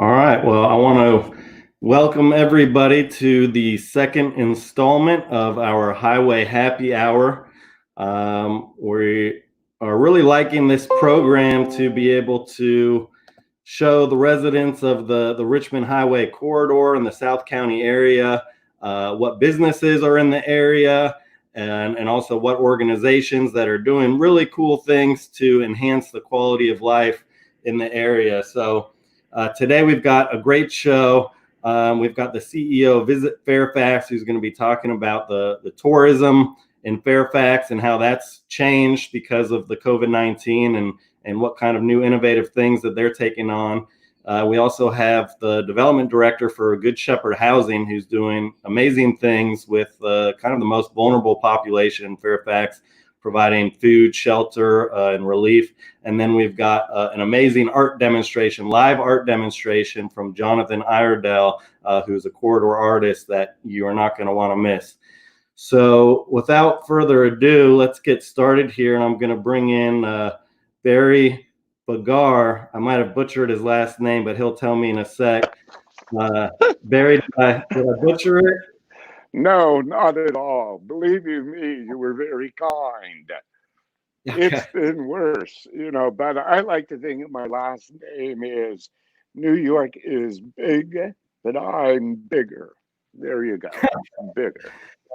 All right. Well, I want to welcome everybody to the second installment of our Highway Happy Hour. We are really liking this program to be able to show the residents of the Richmond Highway Corridor in the South County area what businesses are in the area and also what organizations that are doing really cool things to enhance the quality of life in the area. So today we've got a great show. We've got the CEO of Visit Fairfax, who's going to be talking about the tourism in Fairfax and how that's changed because of the COVID-19 and what kind of new innovative things that they're taking on. We also have the development director for Good Shepherd Housing, who's doing amazing things with kind of the most vulnerable population in Fairfax, providing food, shelter, and relief. And then we've got an amazing art demonstration, live art demonstration from Jonathan Iredell, who's a corridor artist that you are not going to want to miss. So without further ado, let's get started here. And I'm going to bring in Barry Biggar. I might have butchered his last name, but he'll tell me in a sec. Barry, did I butcher it? No, not at all. Believe you me, you were very kind. Okay. It's been worse, but I like to think my last name is New York is big, but I'm bigger. There you go. Bigger.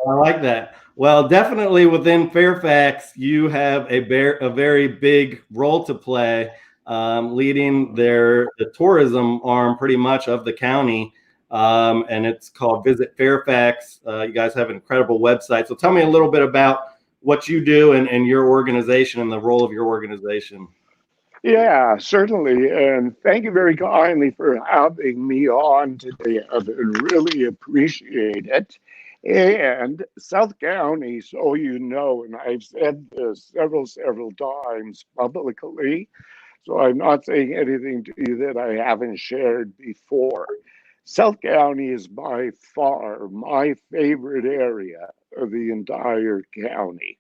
I like that. Well, definitely within Fairfax, you have a very big role to play, leading the tourism arm pretty much of the county. And it's called Visit Fairfax. You guys have an incredible website. So tell me a little bit about what you do and your organization and the role of your organization. Yeah, certainly. And thank you very kindly for having me on today. I really appreciate it. And South County, so you know, and I've said this several times publicly, so I'm not saying anything to you that I haven't shared before. South County is by far my favorite area of the entire county.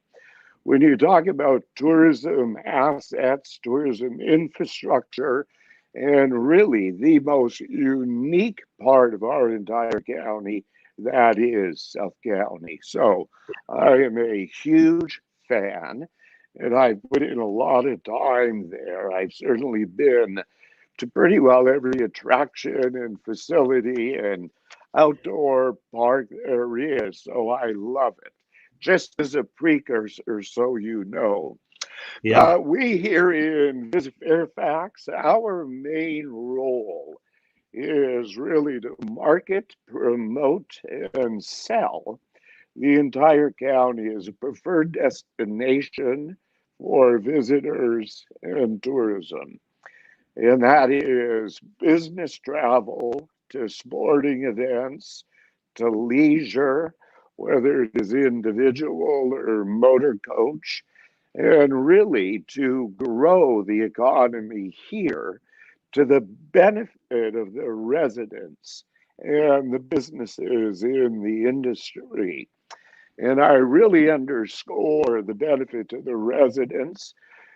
When you talk about tourism assets, tourism infrastructure, and really the most unique part of our entire county, that is South County. So I am a huge fan, and I've put in a lot of time there. I've certainly been to pretty well every attraction and facility and outdoor park there is. So I love it. Just as a precursor, so you know. Yeah. We here in Visit Fairfax, our main role is really to market, promote, and sell the entire county as a preferred destination for visitors and tourism. And that is business travel to sporting events to leisure, whether it is individual or motor coach, and really to grow the economy here to the benefit of the residents and the businesses in the industry. And I really underscore the benefit to the residents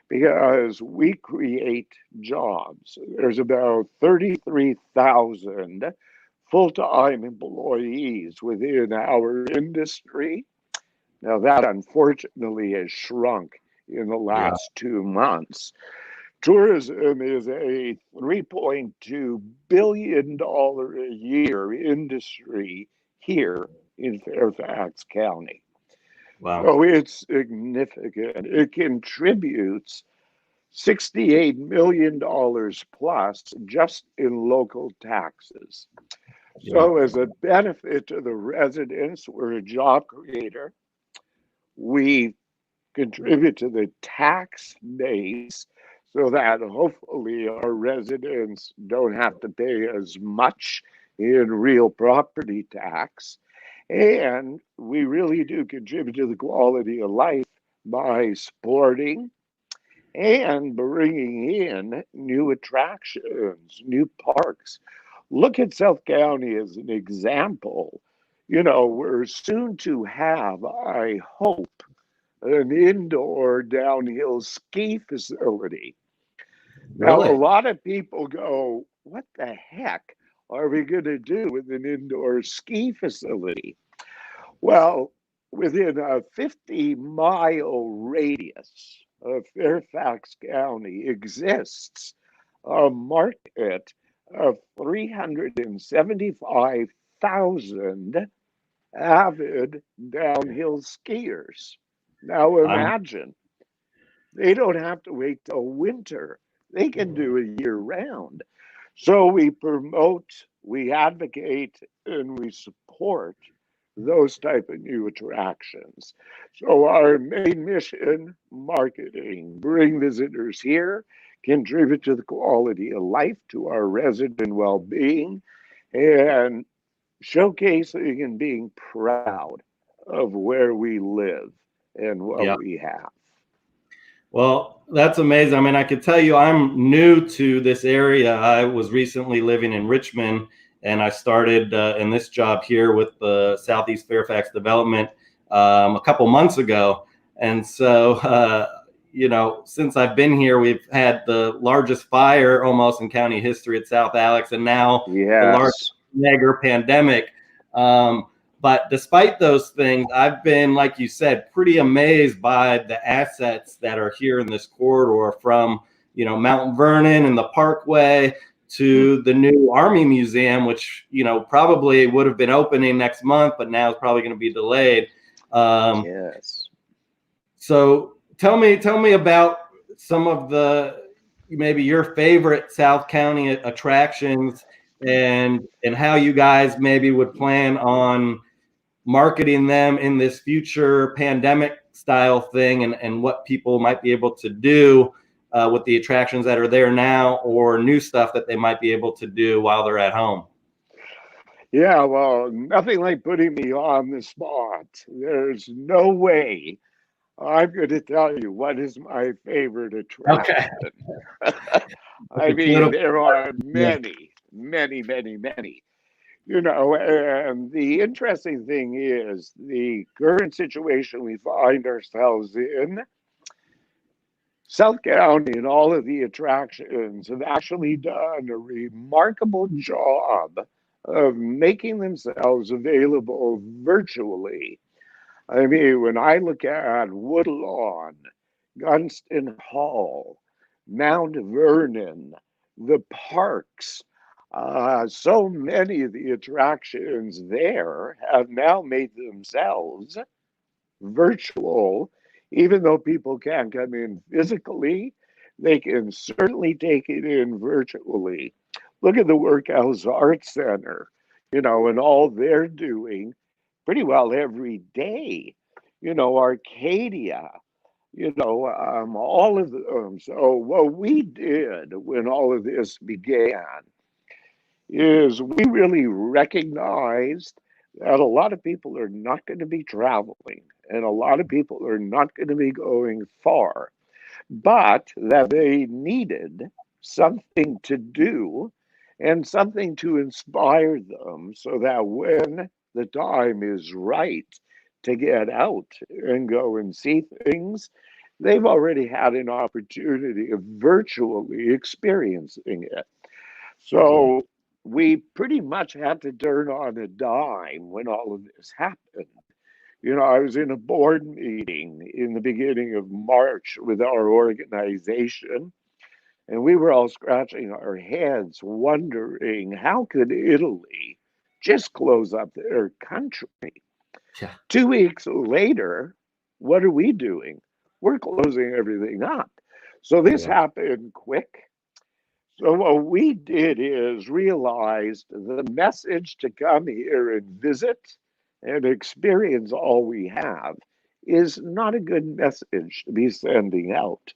because we create jobs. There's about 33,000 full-time employees within our industry. Now, that unfortunately has shrunk in the Yeah. last 2 months. Tourism is a $3.2 billion a year industry here in Fairfax County. Wow. So it's significant. It contributes $68 million plus just in local taxes. Yeah. So, as a benefit to the residents, we're a job creator. We contribute to the tax base so that hopefully our residents don't have to pay as much in real property tax. And we really do contribute to the quality of life by supporting and bringing in new attractions, new parks. Look at South County as an example. We're soon to have, I hope, an indoor downhill ski facility. Now, a Really? lot of people go, what the heck are we going to do with an indoor ski facility? Well, within a 50-mile radius of Fairfax County exists a market of 375,000 avid downhill skiers. Now I'm imagine, they don't have to wait till winter. They can do it year round. So we promote, we advocate, and we support those type of new attractions. So our main mission, marketing, bring visitors here, contribute to the quality of life, to our resident well-being, and showcasing and being proud of where we live and what yeah. we have. Well, that's amazing. I mean, I could tell you I'm new to this area. I was recently living in Richmond, and I started in this job here with the Southeast Fairfax Development a couple months ago. And so, since I've been here, we've had the largest fire almost in county history at South Alex, and now the largest Yes. mega pandemic. But despite those things, I've been, like you said, pretty amazed by the assets that are here in this corridor, from, Mount Vernon and the Parkway to the new Army Museum, which, probably would have been opening next month, but now it's probably going to be delayed. Yes. So tell me about some of maybe your favorite South County attractions, and how you guys maybe would plan on marketing them in this future pandemic style thing, and what people might be able to do with the attractions that are there now, or new stuff that they might be able to do while they're at home. Yeah, well, nothing like putting me on the spot. There's no way I'm going to tell you what is my favorite Okay. attraction. I It's a mean, little, there are yeah. many, many, many, many. And the interesting thing is the current situation we find ourselves in. South County and all of the attractions have actually done a remarkable job of making themselves available virtually. I mean, when I look at Woodlawn, Gunston Hall, Mount Vernon, the parks, so many of the attractions there have now made themselves virtual. Even though people can't come in physically, they can certainly take it in virtually. Look at the Workhouse Arts Center, and all they're doing pretty well every day. Arcadia, all of them. So what we did when all of this began is we really recognized that a lot of people are not going to be traveling, and a lot of people are not going to be going far, but that they needed something to do and something to inspire them, so that when the time is right to get out and go and see things, they've already had an opportunity of virtually experiencing it. Mhm. So we pretty much had to turn on a dime when all of this happened. I was in a board meeting in the beginning of March with our organization, and we were all scratching our heads, wondering how could Italy just close up their country? Yeah. 2 weeks later, what are we doing? We're closing everything up. So this Yeah. happened quick. So what we did is realized the message to come here and visit and experience all we have is not a good message to be sending out.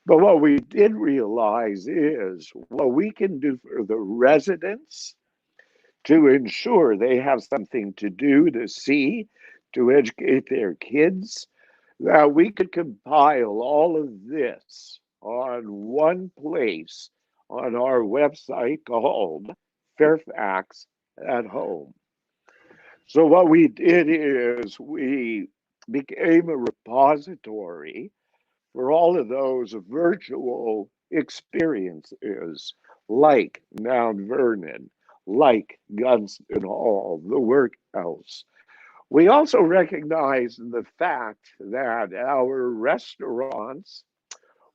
But what we did realize is what we can do for the residents to ensure they have something to do, to see, to educate their kids, that we could compile all of this on one place on our website called Fairfax at Home. So what we did is we became a repository for all of those virtual experiences, like Mount Vernon, like Gunston Hall, the workhouse. We also recognize the fact that our restaurants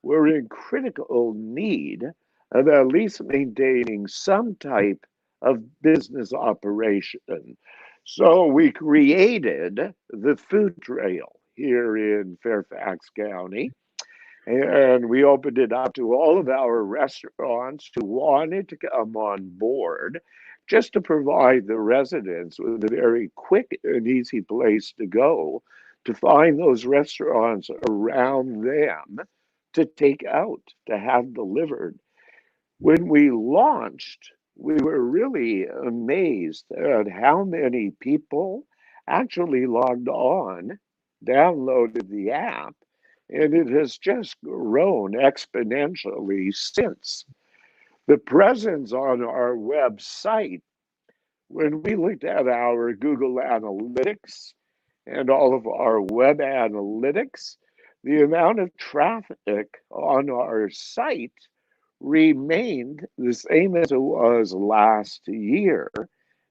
were in critical need of at least maintaining some type of business operation. So we created the food trail here in Fairfax County, and we opened it up to all of our restaurants who wanted to come on board, just to provide the residents with a very quick and easy place to go to find those restaurants around them to take out, to have delivered. When we launched, we were really amazed at how many people actually logged on, downloaded the app, and it has just grown exponentially since. The presence on our website, when we looked at our Google Analytics and all of our web analytics, the amount of traffic on our site remained the same as it was last year,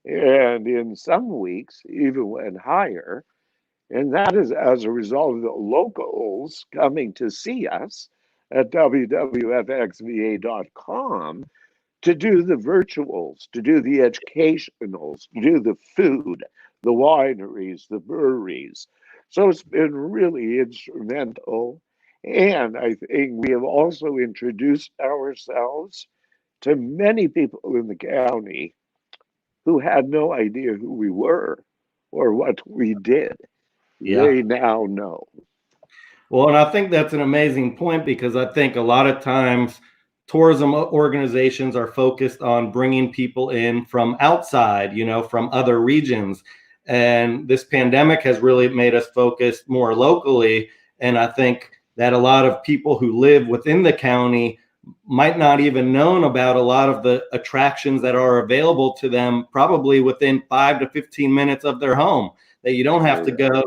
and in some weeks even went higher. And that is as a result of the locals coming to see us at www.fxva.com to do the virtuals, to do the educationals, to do the food, the wineries, the breweries. So it's been really instrumental. And I think we have also introduced ourselves to many people in the county who had no idea who we were or what we did. Yeah. They now know. Well, and I think that's an amazing point, because I think a lot of times tourism organizations are focused on bringing people in from outside, from other regions. And this pandemic has really made us focus more locally. And I think that a lot of people who live within the county might not even known about a lot of the attractions that are available to them, probably within 5 to 15 minutes of their home, that you don't have to go,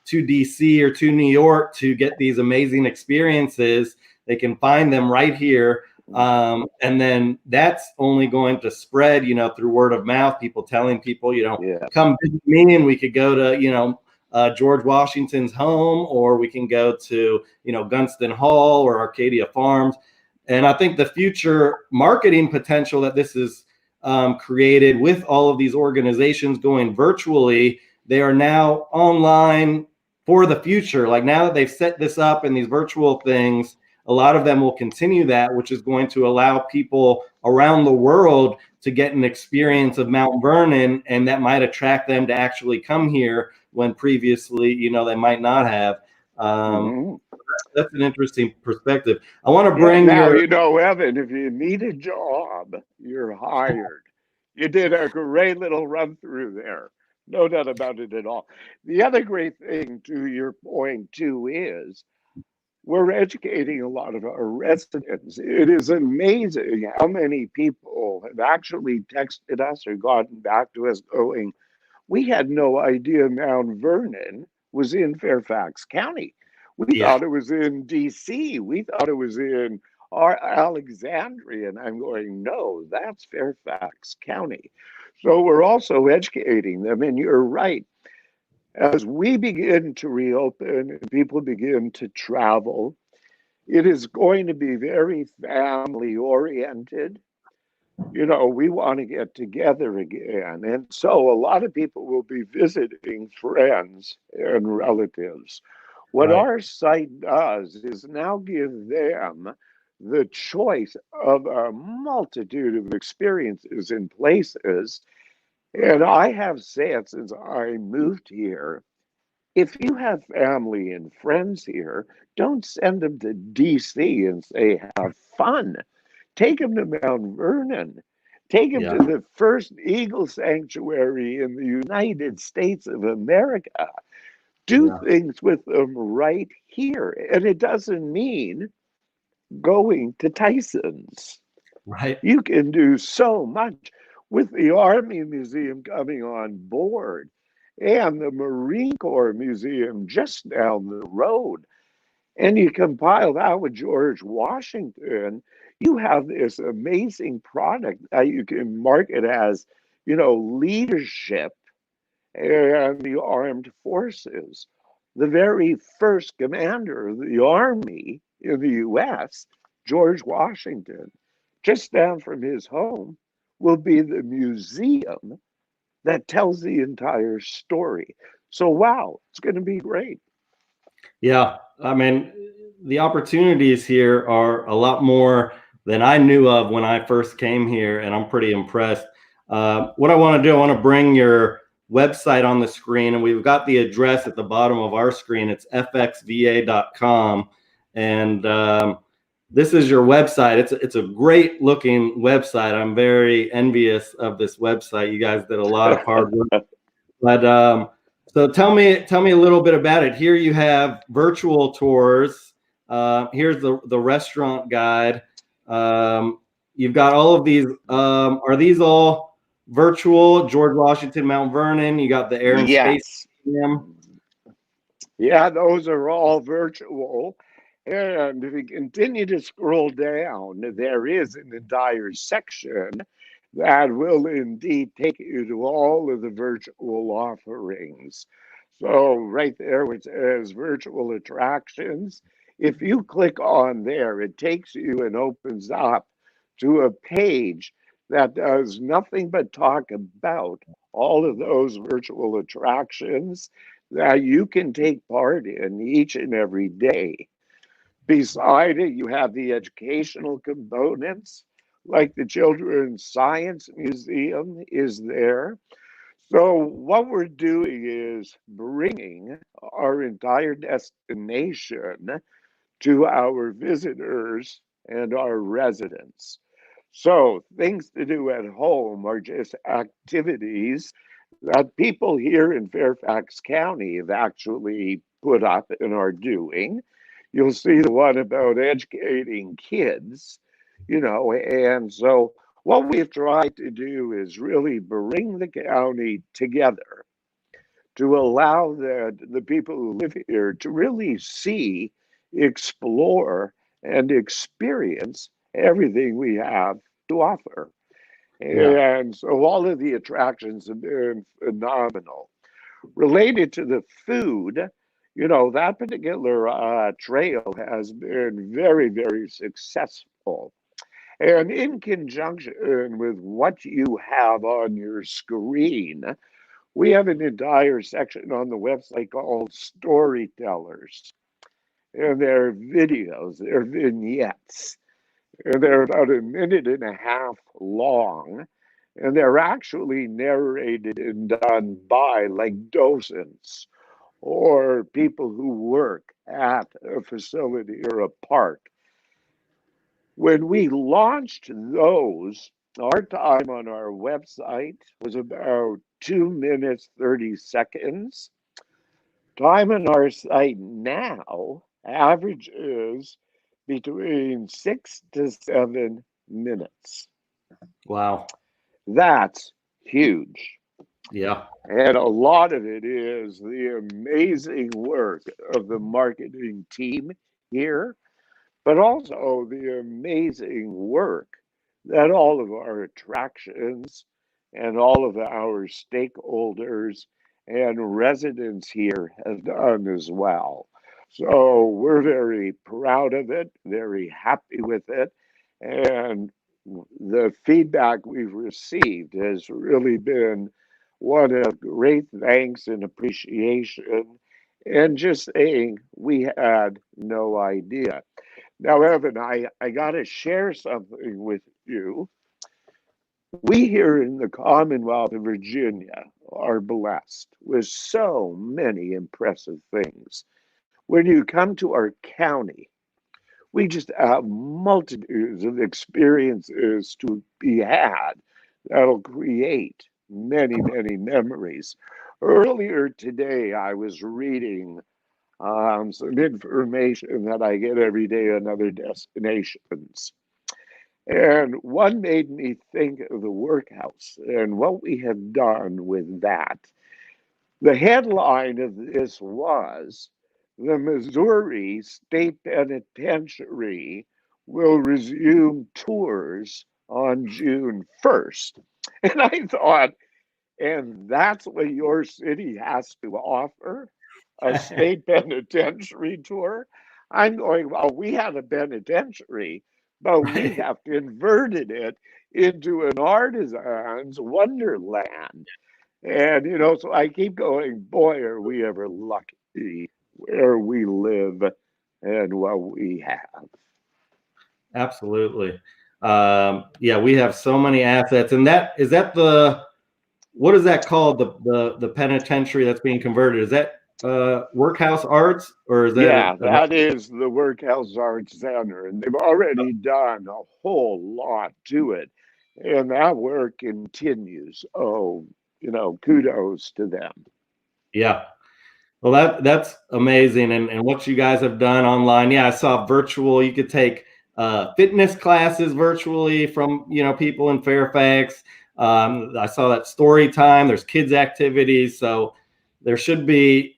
to DC or to New York to get these amazing experiences. They can find them right here. And then that's only going to spread, through word of mouth, people telling people, come visit me, and we could go to, George Washington's home, or we can go to, Gunston Hall or Arcadia Farms. And I think the future marketing potential that this is created with all of these organizations going virtually, they are now online for the future. Like, now that they've set this up in these virtual things, a lot of them will continue that, which is going to allow people around the world to get an experience of Mount Vernon, and that might attract them to actually come here when previously, they might not have. That's an interesting perspective. I want to bring now, Evan, if you need a job, you're hired. You did a great little run through there. No doubt about it at all. The other great thing to your point, too, is we're educating a lot of our residents. It is amazing how many people have actually texted us or gotten back to us going, we had no idea Mount Vernon was in Fairfax County. We thought it was in DC. We thought it was in our Alexandria. And I'm going, no, that's Fairfax County. So we're also educating them. And you're right. As we begin to reopen and people begin to travel, it is going to be very family oriented. We want to get together again. And so a lot of people will be visiting friends and relatives. What our site does is now give them the choice of a multitude of experiences and places. And I have said since I moved here, if you have family and friends here, don't send them to DC and say, have fun. Take them to Mount Vernon. Take them to the first eagle sanctuary in the United States of America. Do things with them right here. And it doesn't mean going to Tyson's. Right. You can do so much with the Army Museum coming on board and the Marine Corps Museum just down the road. and you compile that with George Washington, you have this amazing product that you can market as, leadership and the armed forces. The very first commander of the army in the US, George Washington, just down from his home, will be the museum that tells the entire story. So, wow, it's going to be great. Yeah, I mean, the opportunities here are a lot more than I knew of when I first came here, and I'm pretty impressed. What I want to do, I want to bring your website on the screen, and we've got the address at the bottom of our screen. It's fxva.com, and this is your website. It's a great looking website. I'm very envious of this website. You guys did a lot of hard work, but so tell me a little bit about it. Here you have virtual tours. Here's the restaurant guide. You've got all of these. Are these all virtual? George Washington, Mount Vernon. You got the Air and Space Yes. Museum. Yeah, those are all virtual. And if you continue to scroll down, there is an entire section that will indeed take you to all of the virtual offerings. So, right there, which says virtual attractions, if you click on there, it takes you and opens up to a page that does nothing but talk about all of those virtual attractions that you can take part in each and every day. Beside it, you have the educational components, like the Children's Science Museum is there. So, what we're doing is bringing our entire destination to our visitors and our residents. So, things to do at home are just activities that people here in Fairfax County have actually put up and are doing. You'll see the one about educating kids, and so what we've tried to do is really bring the county together to allow the people who live here to really see, explore, and experience everything we have to offer. Yeah. And so all of the attractions have been phenomenal. Related to the food, that particular trail has been very, very successful. And in conjunction with what you have on your screen, we have an entire section on the website called Storytellers. And they're videos, they're vignettes, and they're about a minute and a half long. And they're actually narrated and done by like docents or people who work at a facility or a park. When we launched those, our time on our website was about 2 minutes, 30 seconds. Time on our site now averages between 6 to 7 minutes. Wow. That's huge. Yeah. And a lot of it is the amazing work of the marketing team here, but also the amazing work that all of our attractions and all of our stakeholders and residents here have done as well. So we're very proud of it, very happy with it, and the feedback we've received has really been one of great thanks and appreciation, and just saying we had no idea. Now, Evan, I got to share something with you. We here in the Commonwealth of Virginia are blessed with so many impressive things. When you come to our county, we just have multitudes of experiences to be had that'll create many, many memories. Earlier today, I was reading some information that I get every day on other destinations. And one made me think of the workhouse and what we have done with that. The headline of this was the Missouri State Penitentiary will resume tours on June 1st. And I thought, and that's what your city has to offer, a state penitentiary tour. I'm going, well, we have a penitentiary, but we Right. have converted it into an artisan's wonderland. And, so I keep going, boy, are we ever lucky where we live and what we have. Absolutely. Yeah, we have so many assets, and what is that called? The penitentiary that's being converted? Is that workhouse arts, or is that Yeah, that is the Workhouse Arts Center, and they've already done a whole lot to it. And that work continues. Oh, kudos to them. yeah. Well, that's amazing, and what you guys have done online. Yeah, I saw virtual. You could take fitness classes virtually from people in Fairfax. I saw that story time. There's kids activities, so there should be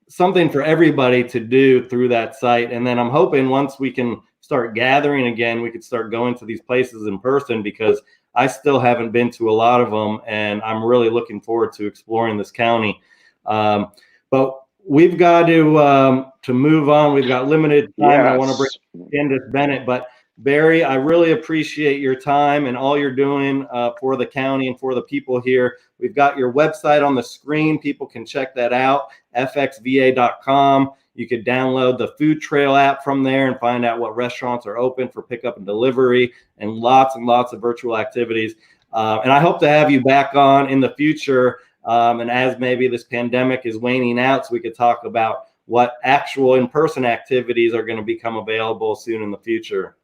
something for everybody to do through that site. And then I'm hoping once we can start gathering again, we could start going to these places in person, because I still haven't been to a lot of them, and I'm really looking forward to exploring this county. But we've got to move on. We've got limited time, and I want to Yes. bring Candice Bennett. But Barry, I really appreciate your time and all you're doing for the county and for the people here. We've got your website on the screen. People can check that out, fxva.com. You could download the food trail app from there and find out what restaurants are open for pickup and delivery, and lots of virtual activities. And I hope to have you back on in the future. And as maybe this pandemic is waning out, so we could talk about what actual in-person activities are going to become available soon in the future.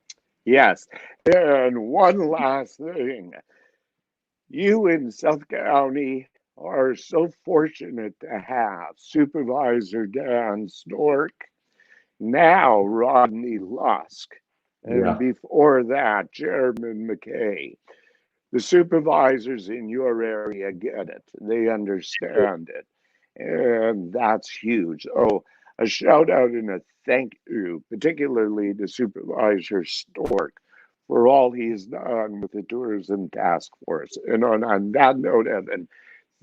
Yes. And one last thing. You in South County are so fortunate to have Supervisor Dan Stork, now Rodney Lusk, and before that, Chairman McKay. The supervisors in your area get it. They understand it. And that's huge. Oh, a shout out and a thank you, particularly to Supervisor Stork, for all he's done with the Tourism Task Force. And on that note, Evan,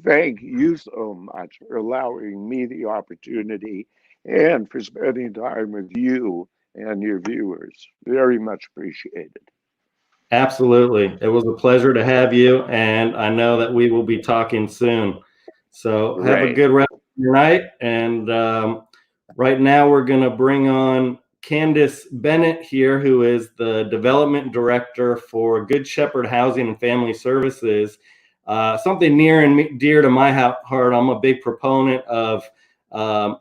thank you so much for allowing me the opportunity and for spending time with you and your viewers. Very much appreciated. Absolutely. It was a pleasure to have you, and I know that we will be talking soon. So have a good rest of your night. And right now we're going to bring on Candice Bennett here, who is the Development Director for Good Shepherd Housing and Family Services. Something near and dear to my heart. I'm a big proponent of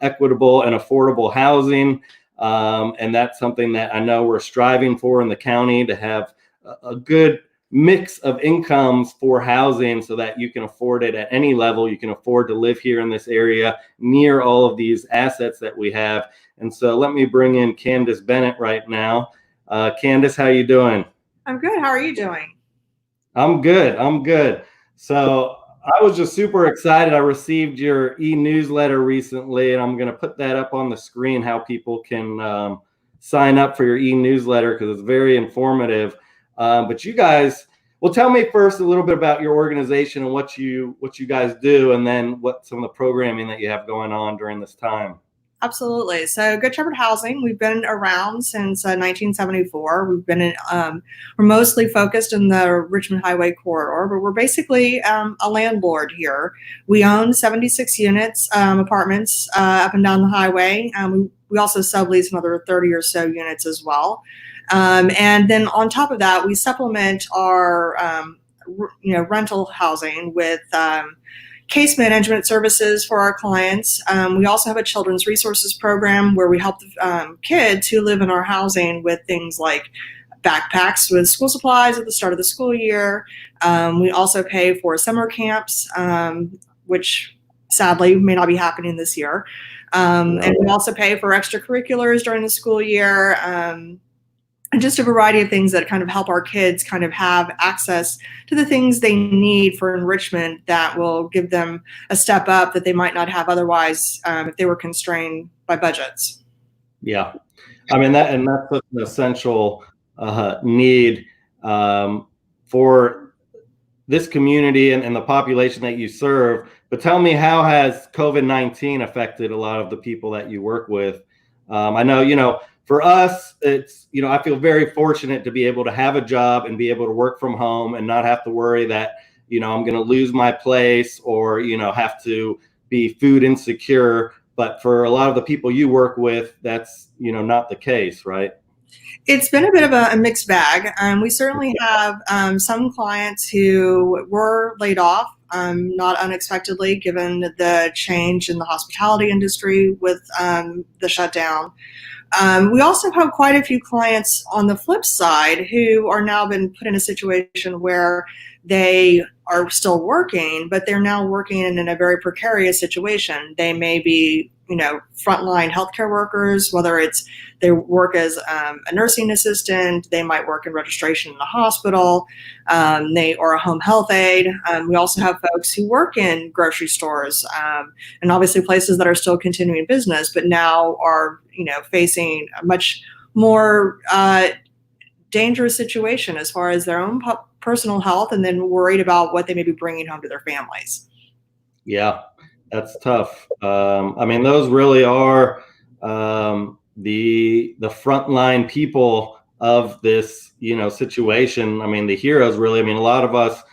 equitable and affordable housing. And that's something that I know we're striving for in the county, to have a good mix of incomes for housing so that you can afford it at any level. You can afford to live here in this area near all of these assets that we have. And so let me bring in Candice Bennett right now. Candice, how you doing? I'm good. How are you doing? I'm good. So I was just super excited. I received your e-newsletter recently, and I'm going to put that up on the screen, how people can sign up for your e-newsletter, because it's very informative. But you guys, well, tell me first a little bit about your organization and what you guys do, and then what some of the programming that you have going on during this time. Absolutely. So Good Shepherd Housing, we've been around since 1974. We've been we're mostly focused in the Richmond Highway Corridor, but we're basically a landlord here. We own 76 units, apartments up and down the highway. We also sublease another 30 or so units as well. And then on top of that, we supplement our rental housing with case management services for our clients. We also have a children's resources program where we help kids who live in our housing with things like backpacks with school supplies at the start of the school year. We also pay for summer camps, which sadly may not be happening this year. And we also pay for extracurriculars during the school year. and just a variety of things that kind of help our kids kind of have access to the things they need for enrichment that will give them a step up that they might not have otherwise if they were constrained by budgets. Yeah, I mean that's such an essential need for this community and the population that you serve. But tell me, how has COVID-19 affected a lot of the people that you work with? I know, for us, it's, I feel very fortunate to be able to have a job and be able to work from home and not have to worry that, I'm going to lose my place or, have to be food insecure. But for a lot of the people you work with, that's, not the case, right? It's been a bit of a mixed bag. We certainly have some clients who were laid off, not unexpectedly, given the change in the hospitality industry with the shutdown. We also have quite a few clients on the flip side who are now been put in a situation where they are still working, but they're now working in a very precarious situation. They may be, frontline healthcare workers, whether it's they work as a nursing assistant, they might work in registration in the hospital, or a home health aide. We also have folks who work in grocery stores and obviously places that are still continuing business, but now are, facing a much more dangerous situation as far as their own personal health, and then worried about what they may be bringing home to their families. Yeah, that's tough. I mean, those really are the frontline people of this, situation. I mean, the heroes really. I mean, a lot of us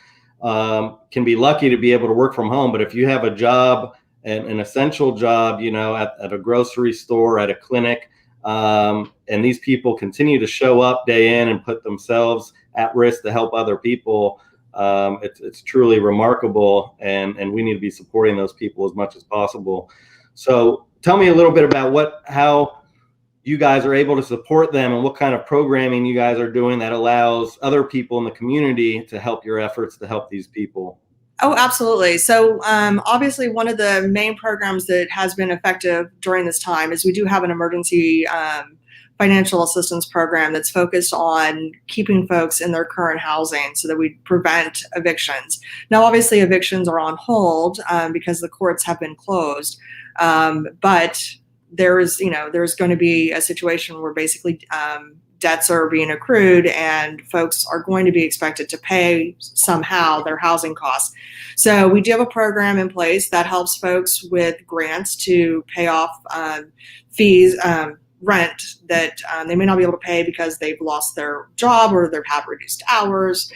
can be lucky to be able to work from home, but if you have a job, an essential job, at a grocery store, at a clinic, and these people continue to show up day in and put themselves at risk to help other people, it's truly remarkable, and we need to be supporting those people as much as possible. So tell me a little bit about how you guys are able to support them and what kind of programming you guys are doing that allows other people in the community to help your efforts to help these people. Oh, absolutely. So obviously one of the main programs that has been effective during this time is we do have an emergency financial assistance program that's focused on keeping folks in their current housing so that we prevent evictions. Now, obviously evictions are on hold because the courts have been closed, but there's going to be a situation where basically debts are being accrued and folks are going to be expected to pay somehow their housing costs. So we do have a program in place that helps folks with grants to pay off fees, rent that they may not be able to pay because they've lost their job or they've had reduced hours.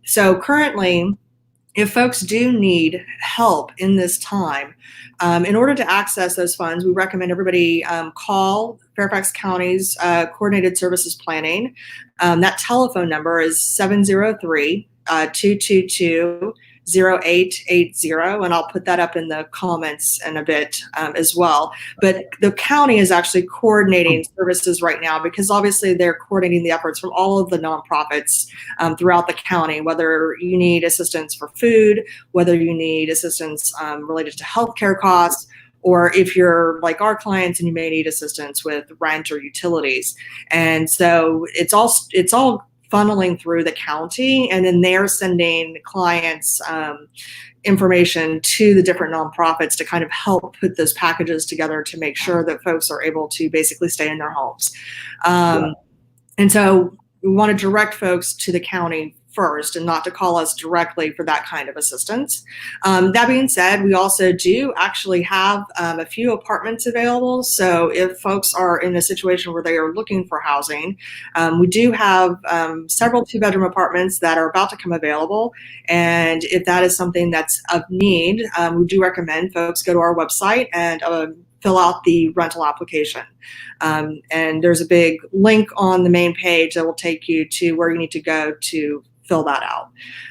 So currently, if folks do need help in this time, in order to access those funds, we recommend everybody call Fairfax County's Coordinated Services Planning. That telephone number is 703-222-0880, and I'll put that up in the comments in a bit as well. But the county is actually coordinating services right now because obviously they're coordinating the efforts from all of the nonprofits throughout the county, whether you need assistance for food, whether you need assistance related to healthcare costs, or if you're like our clients and you may need assistance with rent or utilities. And so it's all funneling through the county, and then they're sending clients information to the different nonprofits to kind of help put those packages together to make sure that folks are able to basically stay in their homes. And so we want to direct folks to the county first and not to call us directly for that kind of assistance. That being said, we also do actually have a few apartments available. So if folks are in a situation where they are looking for housing, we do have several 2-bedroom apartments that are about to come available. And if that is something that's of need, we do recommend folks go to our website and fill out the rental application. And there's a big link on the main page that will take you to where you need to go to fill that out.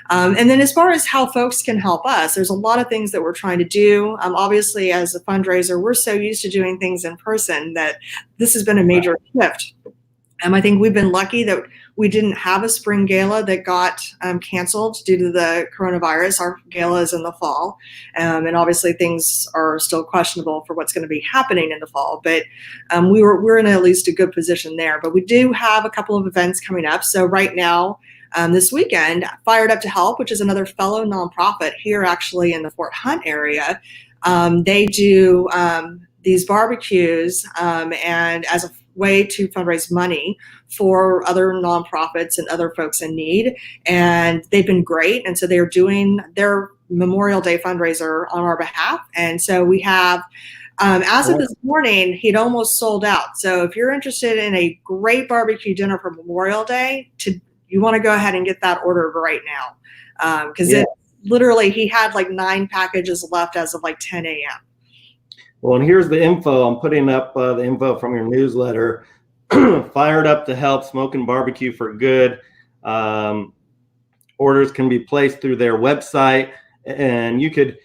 And then as far as how folks can help us, there's a lot of things that we're trying to do. Obviously, as a fundraiser, we're so used to doing things in person that this has been a major shift. I think we've been lucky that we didn't have a spring gala that got canceled due to the coronavirus. Our gala is in the fall, and obviously things are still questionable for what's going to be happening in the fall. But we're in at least a good position there. But we do have a couple of events coming up. So right now, this weekend, Fired Up to Help, which is another fellow nonprofit here actually in the Fort Hunt area, they do these barbecues and as a way to fundraise money for other nonprofits and other folks in need. And they've been great. And so they're doing their Memorial Day fundraiser on our behalf. And so we have, as of this morning, he'd almost sold out. So if you're interested in a great barbecue dinner for Memorial Day, you want to go ahead and get that ordered right now. Because it literally, he had like 9 packages left as of like 10 a.m. Well, and here's the info. I'm putting up the info from your newsletter. Fired Up to Help, Smoking Barbecue for Good. Orders can be placed through their website, and you could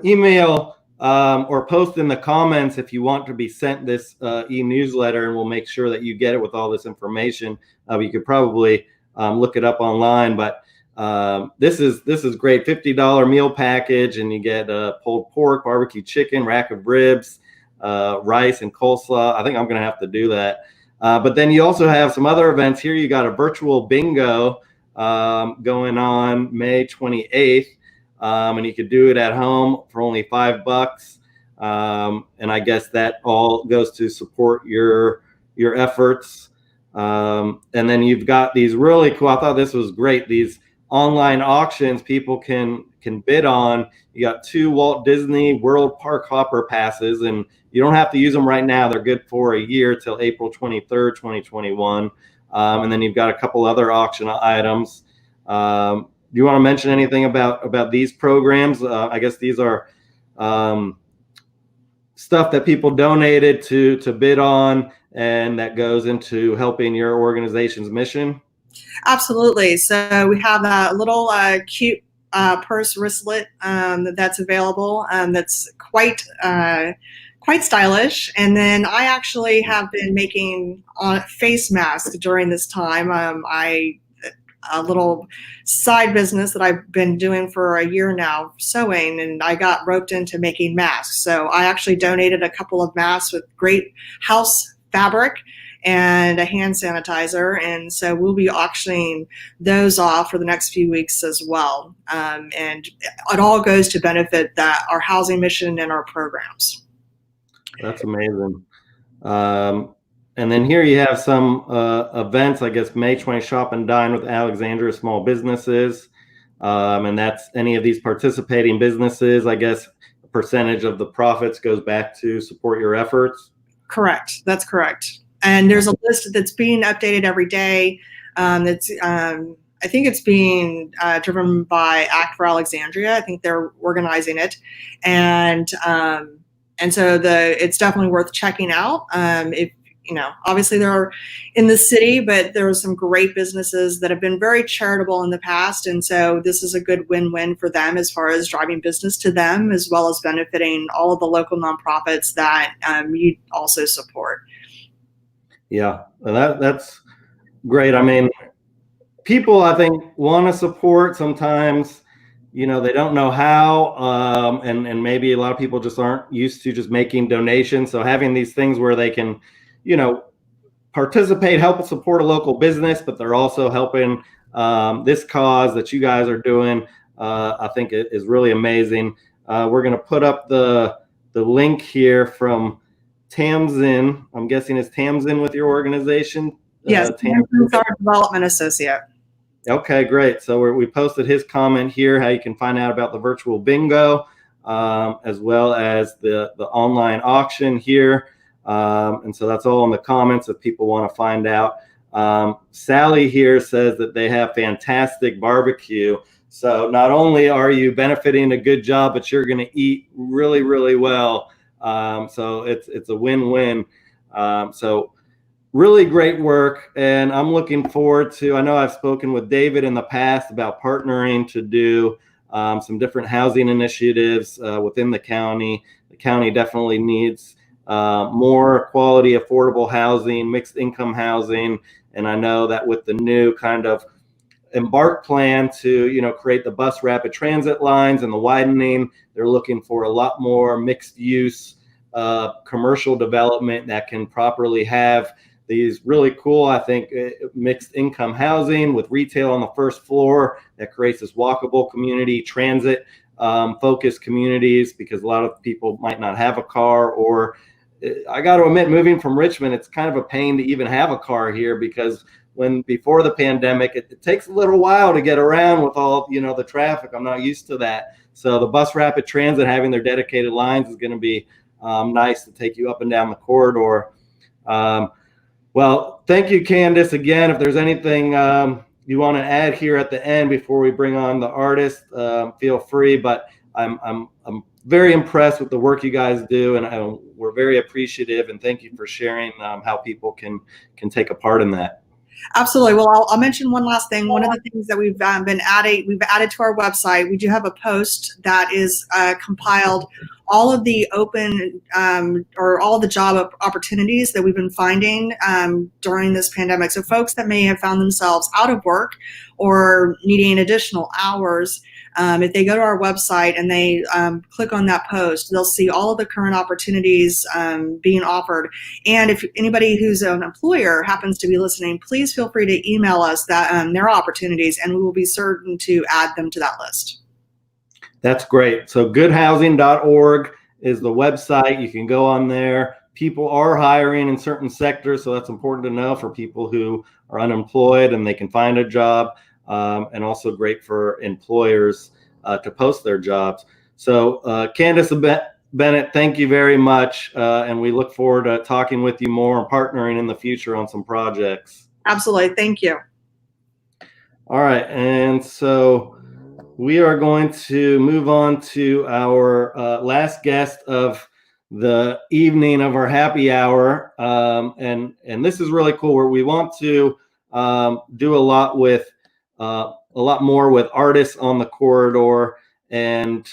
email or post in the comments if you want to be sent this e-newsletter, and we'll make sure that you get it with all this information. You could probably look it up online, but this is great. $50 meal package, and you get pulled pork, barbecue chicken, rack of ribs, rice, and coleslaw. I think I'm going to have to do that. But then you also have some other events here. You got a virtual bingo going on May 28th, and you could do it at home for only $5. And I guess that all goes to support your efforts. And then you've got these really cool, I thought this was great, these online auctions people can bid on. You got 2 Walt Disney World Park Hopper passes, and you don't have to use them right now. They're good for a year till April 23rd, 2021. And then you've got a couple other auction items. Do you want to mention anything about these programs? I guess these are stuff that people donated to bid on, and that goes into helping your organization's mission. Absolutely. So we have a little cute purse wristlet that's available. That's quite stylish. And then I actually have been making face masks during this time. A little side business that I've been doing for a year now, sewing, and I got roped into making masks. So I actually donated a couple of masks with great house fabric and a hand sanitizer. And so we'll be auctioning those off for the next few weeks as well. And it all goes to benefit our housing mission and our programs. That's amazing. And then here you have some events, I guess, May 20 Shop and Dine with Alexandria Small Businesses. And that's any of these participating businesses, I guess, a percentage of the profits goes back to support your efforts. Correct. That's correct. And there's a list that's being updated every day. I think it's being driven by Act for Alexandria. I think they're organizing it, and so it's definitely worth checking out. If obviously they're in the city, but there are some great businesses that have been very charitable in the past, and so this is a good win-win for them as far as driving business to them, as well as benefiting all of the local nonprofits that you also support. Yeah, that's great. I mean, people, I think, want to support. Sometimes, they don't know how, and maybe a lot of people just aren't used to just making donations. So having these things where they can, participate, help support a local business, but they're also helping this cause that you guys are doing, I think it is really amazing. We're going to put up the link here from Tamsin. I'm guessing it's Tamsin with your organization? Yes, Tamsin's our development associate. Okay, great. So we posted his comment here, how you can find out about the virtual bingo, as well as the online auction here. And so that's all in the comments if people want to find out. Sally here says that they have fantastic barbecue. So not only are you benefiting a good job, but you're going to eat really, really well. So it's a win-win. So really great work. And I'm looking forward to, I know I've spoken with David in the past about partnering to do some different housing initiatives within the county. The county definitely needs more quality, affordable housing, mixed income housing. And I know that with the new kind of embark plan to, create the bus rapid transit lines and the widening, they're looking for a lot more mixed use commercial development that can properly have these really cool, I think, mixed income housing with retail on the first floor that creates this walkable community, transit focused communities, because a lot of people might not have a car. Or I got to admit, moving from Richmond, it's kind of a pain to even have a car here, because before the pandemic, it takes a little while to get around with all, the traffic. I'm not used to that. So the bus rapid transit, having their dedicated lines, is going to be nice to take you up and down the corridor. Well, thank you, Candice. Again, if there's anything you want to add here at the end before we bring on the artist, feel free. But I'm very impressed with the work you guys do, and we're very appreciative. And thank you for sharing how people can take a part in that. Absolutely. Well, I'll mention one last thing. One of the things that we've added to our website, we do have a post that is compiled all of the open or all the job opportunities that we've been finding during this pandemic. So folks that may have found themselves out of work or needing additional hours, if they go to our website and they click on that post, they'll see all of the current opportunities being offered. And if anybody who's an employer happens to be listening, please feel free to email us their opportunities, and we will be certain to add them to that list. That's great. So goodhousing.org is the website. You can go on there. People are hiring in certain sectors, so that's important to know for people who are unemployed and they can find a job. And also great for employers to post their jobs. So Candice Bennett, thank you very much. And we look forward to talking with you more and partnering in the future on some projects. Absolutely. Thank you. All right. And so we are going to move on to our last guest of the evening of our happy hour. And this is really cool, where we want to do a lot more with artists on the corridor. And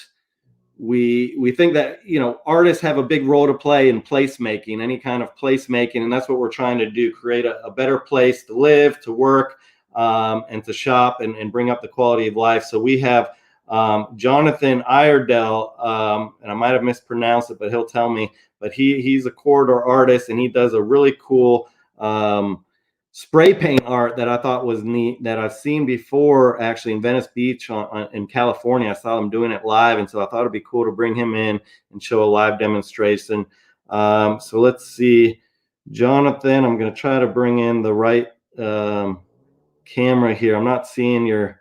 we think that, artists have a big role to play in placemaking, any kind of placemaking. And that's what we're trying to do, create a better place to live, to work, and to shop, and bring up the quality of life. So we have Jonathan Iredell, and I might have mispronounced it, but he'll tell me. But he's a corridor artist, and he does a really cool spray paint art that I thought was neat, that I've seen before actually in Venice Beach in California. I saw them doing it live, and so I thought it'd be cool to bring him in and show a live demonstration. So let's see, Jonathan, I'm going to try to bring in the right camera here. I'm not seeing your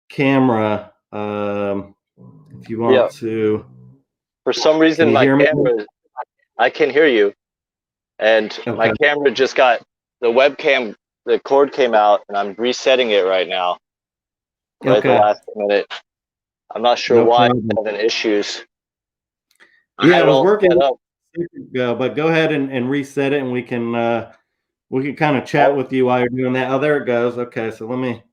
camera. If you want to. For some reason, my camera, I can hear you, and my camera just got, the webcam, the cord came out, and I'm resetting it right now. Right at the last minute. I'm not sure why I'm having issues. Yeah, it was working ago, but go ahead and reset it, and we can kind of chat with you while you're doing that. Oh, there it goes. Okay, so let me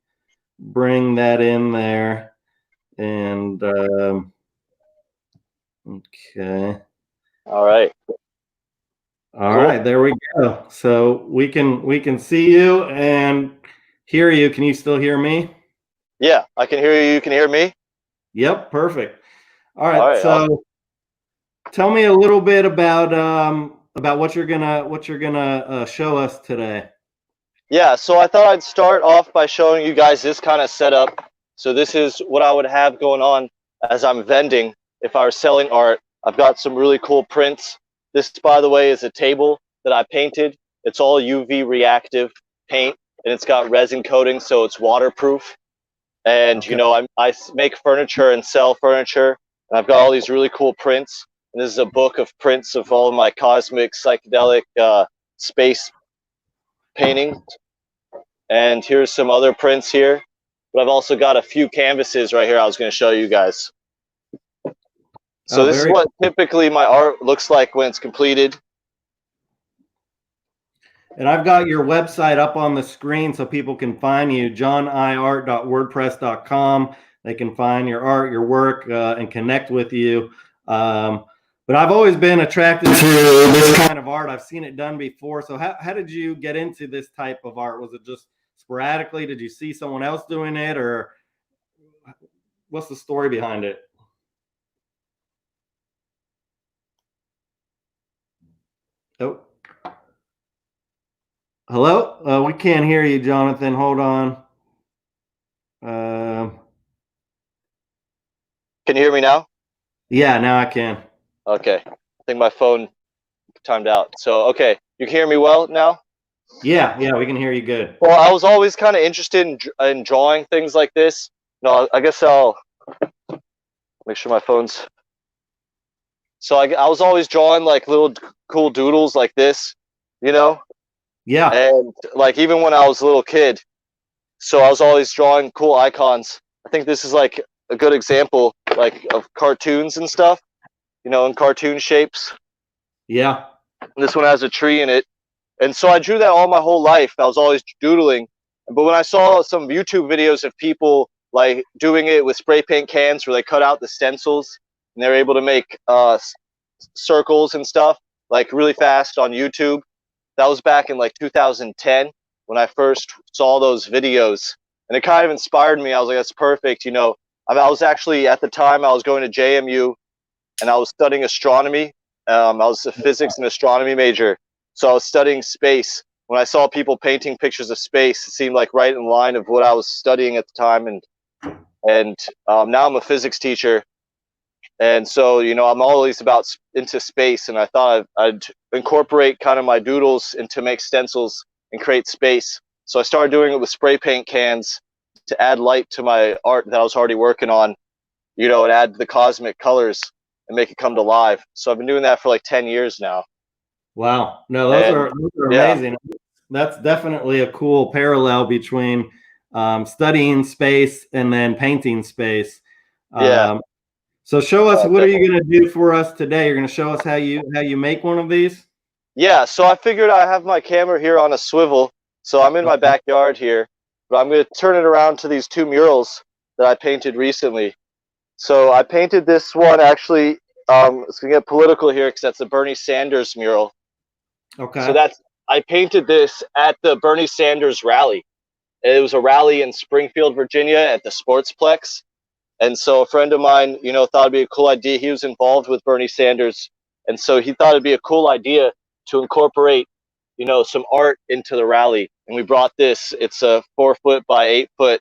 bring that in there, and okay. All right. All right, there we go. So we can see you and hear you. Can you still hear me? Yeah, I can hear you. You can hear me? Yep, perfect. All right, so tell me a little bit about what you're gonna show us today. Yeah, so I thought I'd start off by showing you guys this kind of setup. So this is what I would have going on as I'm vending if I were selling art. I've got some really cool prints. This, by the way, is a table that I painted. It's all UV reactive paint, and it's got resin coating, so it's waterproof. And, I make furniture and sell furniture, and I've got all these really cool prints. And this is a book of prints of all of my cosmic, psychedelic space paintings. And here's some other prints here. But I've also got a few canvases right here I was going to show you guys. So this is what typically my art looks like when it's completed. And I've got your website up on the screen so people can find you, johniart.wordpress.com. They can find your art, your work, and connect with you. But I've always been attracted to this kind of art. I've seen it done before. So how did you get into this type of art? Was it just sporadically? Did you see someone else doing it, or what's the story behind it? Oh, hello. We can't hear you, Jonathan. Hold on. Can you hear me now? Yeah, now I can. Okay. I think my phone timed out. So, okay. You can hear me well now? Yeah, we can hear you good. Well, I was always kind of interested in drawing things like this. No, I guess I'll make sure my phone's. So I was always drawing like little cool doodles like this, you know? Yeah. And like even when I was a little kid, so I was always drawing cool icons. I think this is like a good example like of cartoons and stuff, you know, in cartoon shapes. Yeah. This one has a tree in it. And so I drew that all my whole life. I was always doodling. But when I saw some YouTube videos of people like doing it with spray paint cans where they cut out the stencils and they're able to make circles and stuff like really fast on YouTube. That was back in like 2010 when I first saw those videos. And it kind of inspired me. I was like, that's perfect. You know, I was actually at the time I was going to JMU and I was studying astronomy. I was a physics and astronomy major. So I was studying space. When I saw people painting pictures of space, it seemed like right in line of what I was studying at the time. And now I'm a physics teacher. And so, you know, I'm always about into space. And I thought I'd incorporate kind of my doodles into make stencils and create space. So I started doing it with spray paint cans to add light to my art that I was already working on, you know, and add the cosmic colors and make it come to life. So I've been doing that for like 10 years now. Wow. No, those are amazing. That's definitely a cool parallel between studying space and then painting space. So show us, what are you going to do for us today? You're going to show us how you make one of these? Yeah, so I figured I have my camera here on a swivel. So I'm in my backyard here, but I'm going to turn it around to these two murals that I painted recently. So I painted this one actually, it's going to get political here because that's a Bernie Sanders mural. Okay. So I painted this at the Bernie Sanders rally. It was a rally in Springfield, Virginia at the Sportsplex. And so a friend of mine, you know, thought it'd be a cool idea. He was involved with Bernie Sanders. And so he thought it'd be a cool idea to incorporate, you know, some art into the rally. And we brought this. It's a 4 foot by 8 foot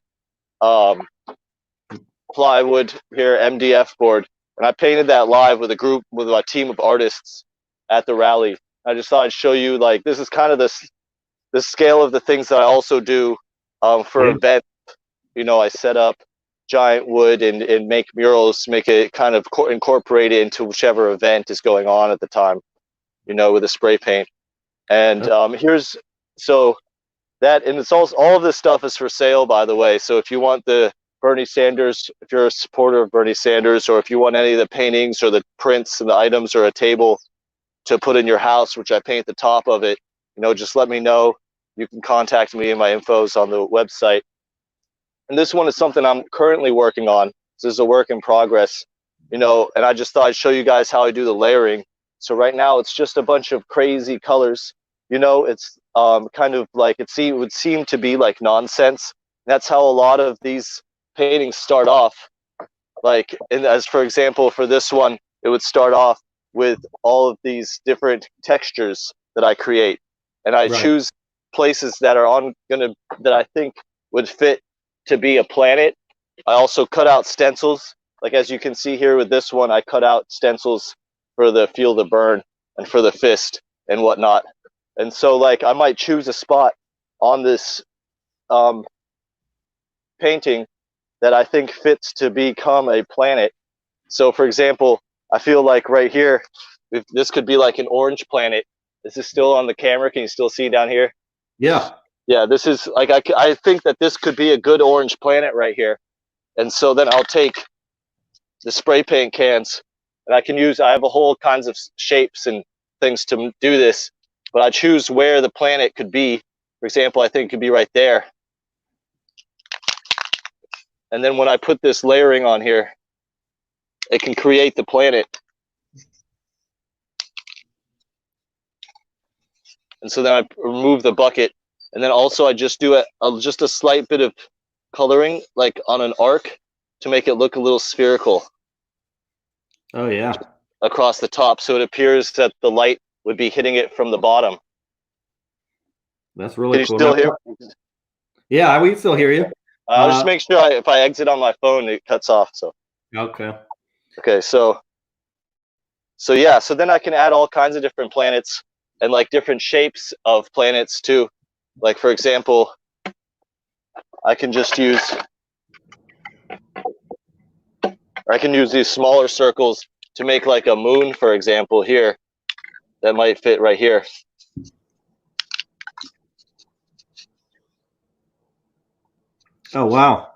plywood here, MDF board. And I painted that live with a team of artists at the rally. I just thought I'd show you, like, this is kind of the scale of the things that I also do for events. You know, I set up giant wood and make murals, make it kind of incorporate it into whichever event is going on at the time, you know, with a spray paint. And here's, so that, and it's all of this stuff is for sale, by the way. So if you want the Bernie Sanders, if you're a supporter of Bernie Sanders, or if you want any of the paintings or the prints and the items or a table to put in your house, which I paint the top of it, you know, just let me know. You can contact me, and my info's on the website. And this one is something I'm currently working on. This is a work in progress, you know, and I just thought I'd show you guys how I do the layering. So right now it's just a bunch of crazy colors, you know, it's kind of like it would seem to be like nonsense. That's how a lot of these paintings start off. Like, as for example, for this one, it would start off with all of these different textures that I create. And I choose places that are that I think would fit to be a planet. I also cut out stencils. Like, as you can see here with this one, I cut out stencils for the Feel the Burn and for the fist and whatnot. And so, like, I might choose a spot on this painting that I think fits to become a planet. So, for example, I feel like right here, if this could be like an orange planet. This is still on the camera. Can you still see down here? Yeah. Yeah, this is like, I think that this could be a good orange planet right here. And so then I'll take the spray paint cans, and I have a whole kinds of shapes and things to do this, but I choose where the planet could be. For example, I think it could be right there. And then when I put this layering on here, it can create the planet. And so then I remove the bucket, and then also I just do just a slight bit of coloring, like on an arc, to make it look a little spherical. Oh yeah. Across the top, so it appears that the light would be hitting it from the bottom. That's really Can cool. you still hear? Yeah, we still hear you. I'll just make sure if I exit on my phone, it cuts off. So okay. Okay, so yeah, so then I can add all kinds of different planets and like different shapes of planets too. Like for example, I can just use these smaller circles to make like a moon, for example, here that might fit right here. Oh wow.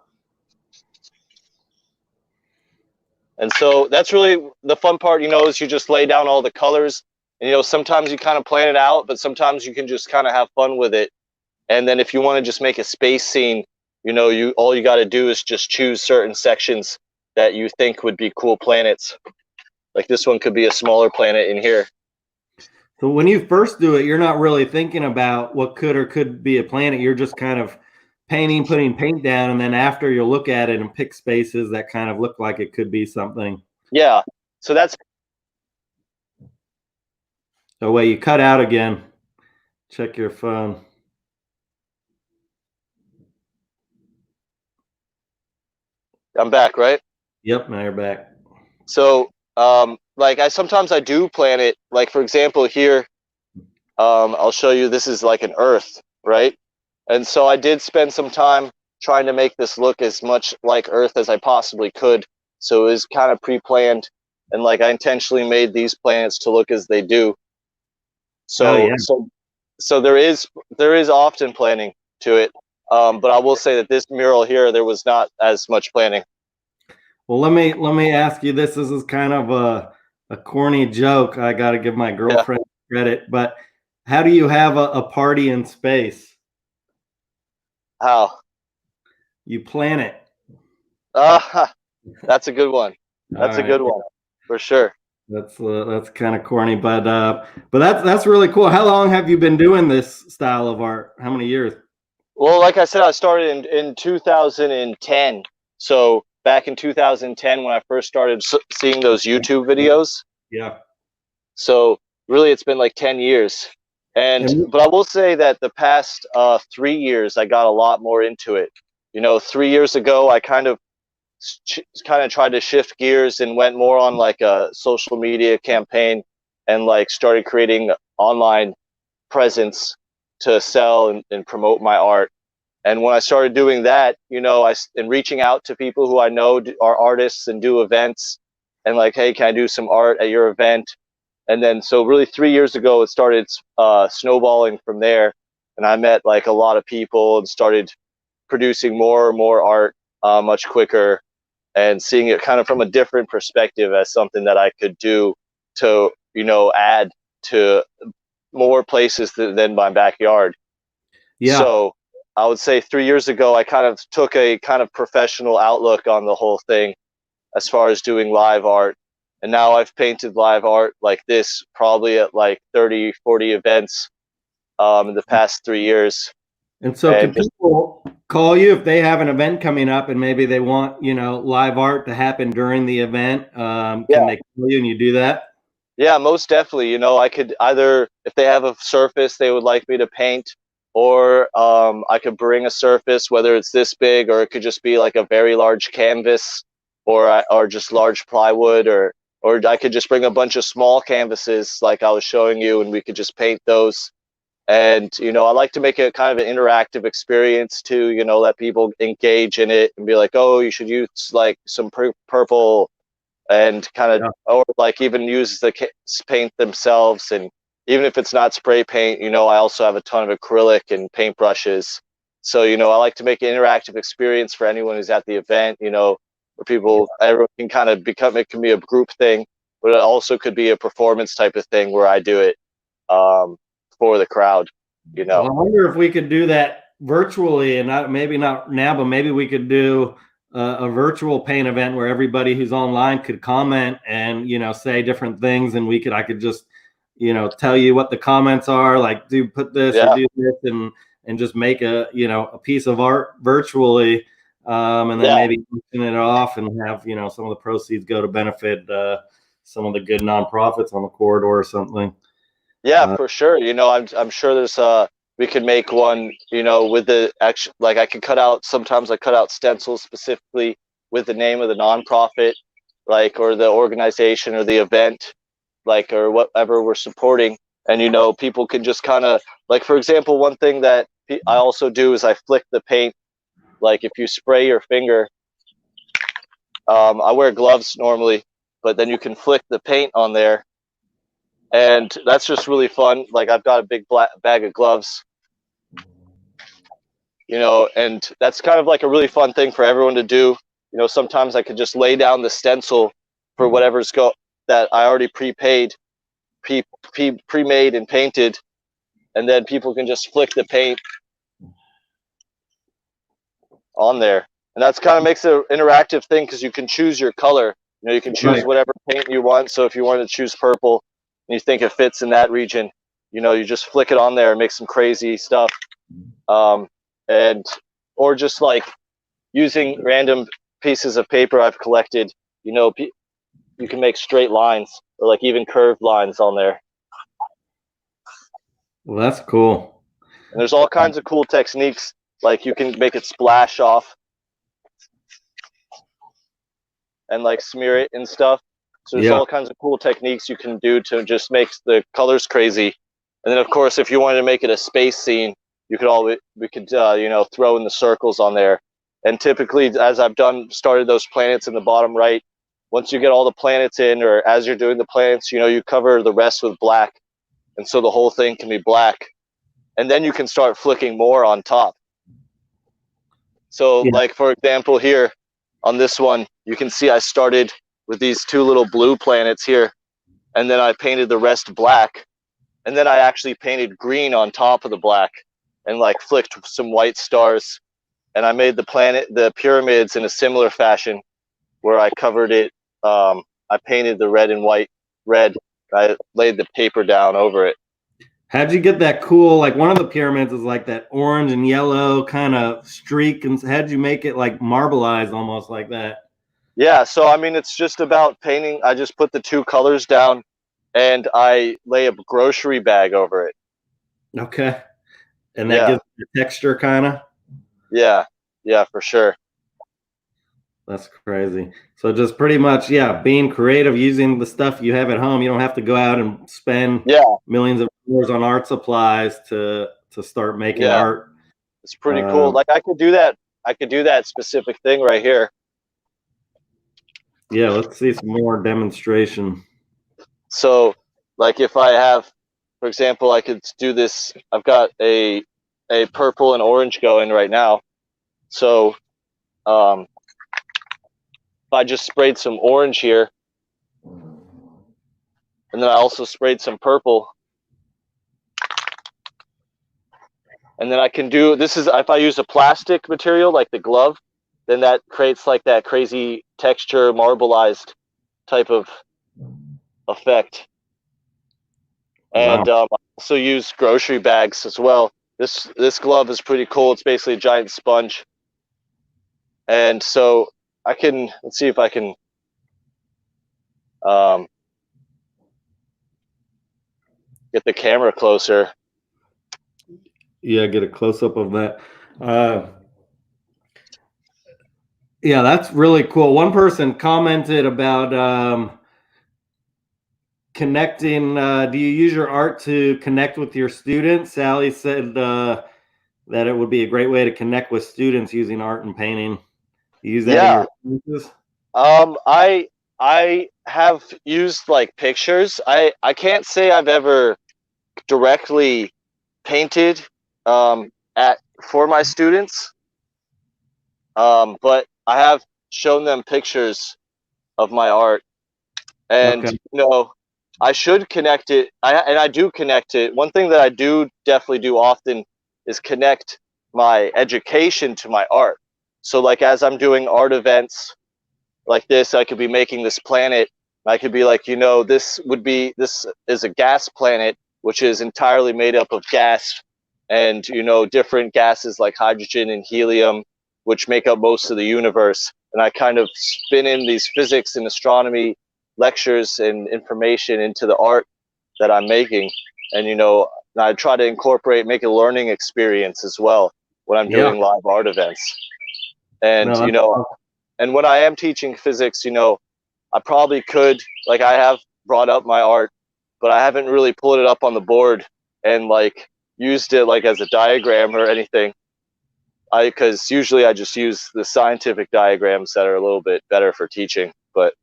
And so that's really the fun part, is you just lay down all the colors. And sometimes you kind of plan it out, but sometimes you can just kind of have fun with it. And then if you want to just make a space scene, all you got to do is just choose certain sections that you think would be cool planets. Like this one could be a smaller planet in here. So when you first do it, you're not really thinking about what could or could be a planet. You're just kind of painting, putting paint down, and then after you'll look at it and pick spaces that kind of look like it could be something. Yeah. So that's. Oh wait, you cut out again. Check your phone. I'm back, right? Yep, now you're back. So, like sometimes I do plan it. Like for example, here, I'll show you. This is like an Earth, right? And so I did spend some time trying to make this look as much like Earth as I possibly could. So it was kind of pre-planned, and like I intentionally made these planets to look as they do. So, so there is often planning to it. But I will say that this mural here, there was not as much planning. Well, let me ask you this. This is kind of a corny joke. I got to give my girlfriend credit, but how do you have a party in space? How? You plan it. That's a good one. That's a good one for sure. That's kind of corny, but that's really cool. How long have you been doing this style of art? How many years? Well, like I said, I started in 2010. So back in 2010, when I first started seeing those YouTube videos. Yeah. So really, it's been like 10 years. But I will say that the past 3 years, I got a lot more into it. 3 years ago, I kind of tried to shift gears and went more on like a social media campaign and like started creating online presence to sell and promote my art. And when I started doing that, and reaching out to people who I know are artists and do events and like, hey, can I do some art at your event? And then so really 3 years ago, it started snowballing from there. And I met like a lot of people and started producing more and more art much quicker and seeing it kind of from a different perspective as something that I could do to, add to more places than my backyard. Yeah. So I would say 3 years ago, I kind of took a kind of professional outlook on the whole thing as far as doing live art. And now I've painted live art like this probably at like 30, 40 events in the past 3 years. And so can people call you if they have an event coming up and maybe they want, live art to happen during the event? Can they call you and you do that? Yeah, most definitely. I could either, if they have a surface they would like me to paint, or I could bring a surface, whether it's this big or it could just be like a very large canvas or just large plywood, or I could just bring a bunch of small canvases like I was showing you and we could just paint those. And, I like to make it kind of an interactive experience too, let people engage in it and be like, oh, you should use like some purple and kind of, or like even use the paint themselves. And even if it's not spray paint, I also have a ton of acrylic and paint brushes. So, I like to make an interactive experience for anyone who's at the event, where everyone can kind of it can be a group thing, but it also could be a performance type of thing where I do it for the crowd, Well, I wonder if we could do that virtually, and maybe not now, but maybe we could do a virtual paint event where everybody who's online could comment and say different things, and I could just tell you what the comments are, like do put this or do this, and just make a piece of art virtually, and then maybe auction it off and have some of the proceeds go to benefit some of the good nonprofits on the corridor or something. Yeah, for sure. I'm sure there's we could make one, with the actual, like sometimes I cut out stencils specifically with the name of the nonprofit, like, or the organization or the event, like, or whatever we're supporting. And, people can just kind of, like, for example, one thing that I also do is I flick the paint. Like if you spray your finger, I wear gloves normally, but then you can flick the paint on there. And that's just really fun. Like I've got a big black bag of gloves, and that's kind of like a really fun thing for everyone to do. Sometimes I could just lay down the stencil for whatever's that I already pre-made and painted, and then people can just flick the paint on there. And that's kind of makes it an interactive thing because you can choose your color. You can choose whatever paint you want. So if you wanted to choose purple and you think it fits in that region, you just flick it on there and make some crazy stuff. Or just like using random pieces of paper I've collected, you can make straight lines or like even curved lines on there. Well, that's cool. And there's all kinds of cool techniques. Like you can make it splash off and like smear it and stuff. So there's all kinds of cool techniques you can do to just make the colors crazy. And then of course, if you wanted to make it a space scene, we could throw in the circles on there. And typically, as I've started those planets in the bottom right, once you get all the planets in, or as you're doing the planets, you cover the rest with black. And so the whole thing can be black. And then you can start flicking more on top. So like, for example, here on this one, you can see I started with these two little blue planets here, and then I painted the rest black. And then I actually painted green on top of the black and like flicked some white stars. And I made the pyramids in a similar fashion where I covered it. I painted the red and white red. I laid the paper down over it. How'd you get that cool, like one of the pyramids is like that orange and yellow kind of streak, and how'd you make it like marbleized almost like that? Yeah, so I mean, it's just about painting. I just put the two colors down and I lay a grocery bag over it. Okay. And that gives it the texture kind of? Yeah, for sure. That's crazy. So just pretty much, being creative, using the stuff you have at home. You don't have to go out and spend millions of dollars on art supplies to start making art. It's pretty cool. Like I could do that specific thing right here. Yeah, let's see some more demonstration. So like if I have, for example, I could do this. I've got a purple and orange going right now. So if I just sprayed some orange here, and then I also sprayed some purple, and then I can do, this is, if I use a plastic material like the glove, then that creates like that crazy texture, marbleized type of effect. And I also use grocery bags as well. This glove is pretty cool. It's basically a giant sponge. And so I can, let's see if I can get the camera closer. Yeah, get a close-up of that. Yeah, that's really cool. One person commented about connecting. Do you use your art to connect with your students? Sally said that it would be a great way to connect with students using art and painting. You use that in your courses? I have used like pictures. I can't say I've ever directly painted for my students, but I have shown them pictures of my art, and I should connect it. I do connect it. One thing that I do definitely do often is connect my education to my art. So like as I'm doing art events like this, I could be making this planet, I could be like, this is a gas planet, which is entirely made up of gas and, different gases like hydrogen and helium, which make up most of the universe. And I kind of spin in these physics and astronomy lectures and information into the art that I'm making. And, I try to make a learning experience as well when I'm doing live art events. And, and when I am teaching physics, I probably could, like, I have brought up my art, but I haven't really pulled it up on the board and like used it like as a diagram or anything. Because usually I just use the scientific diagrams that are a little bit better for teaching. But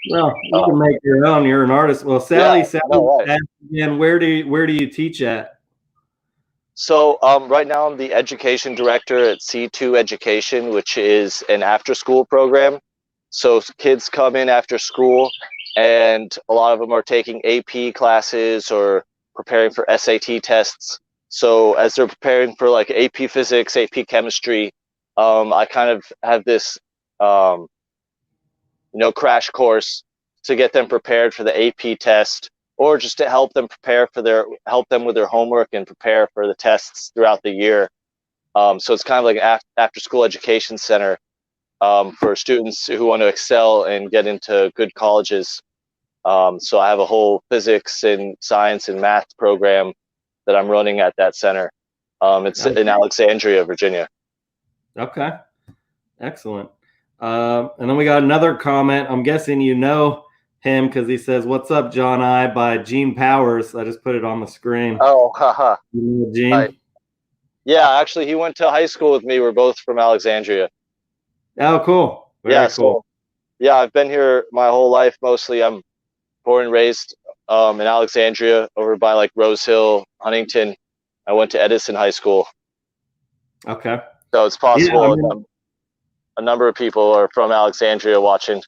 well, you can make your own. You're an artist. Well, Sally asked again, where do you teach at? So right now I'm the education director at C2 Education, which is an after-school program. So kids come in after school, and a lot of them are taking AP classes or preparing for SAT tests. So as they're preparing for like AP Physics, AP Chemistry, I kind of have this, crash course to get them prepared for the AP test, or just to help them help them with their homework and prepare for the tests throughout the year. So it's kind of like an after-school education center for students who want to excel and get into good colleges. So I have a whole physics and science and math program that I'm running at that center. It's in Alexandria, Virginia. Okay, excellent. And then we got another comment. I'm guessing you know him because he says, "What's up, John I?" by Gene Powers. I just put it on the screen. Oh, haha. You know Gene? Hi. Yeah, actually, he went to high school with me. We're both from Alexandria. Oh, cool. Very cool. So, I've been here my whole life. Mostly, I'm born and raised in Alexandria, over by like Rose Hill, Huntington. I went to Edison High School. Okay. So it's possible a number of people are from Alexandria watching.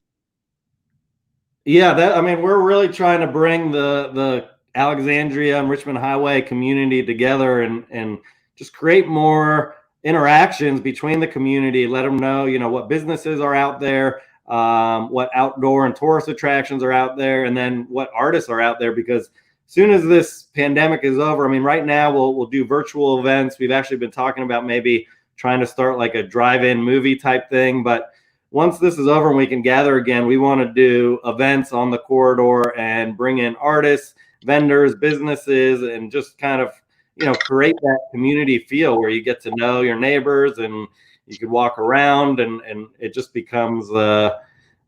Yeah, we're really trying to bring the Alexandria and Richmond Highway community together and just create more interactions between the community. Let them know, what businesses are out there, what outdoor and tourist attractions are out there, and then what artists are out there. Because as soon as this pandemic is over, right now we'll do virtual events. We've actually been talking about maybe trying to start like a drive-in movie type thing, but once this is over and we can gather again, we want to do events on the corridor and bring in artists, vendors, businesses, and just kind of, create that community feel where you get to know your neighbors and you could walk around and it just becomes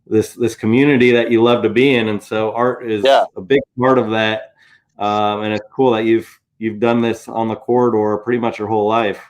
this community that you love to be in. And so art is a big part of that. And it's cool that you've done this on the corridor pretty much your whole life.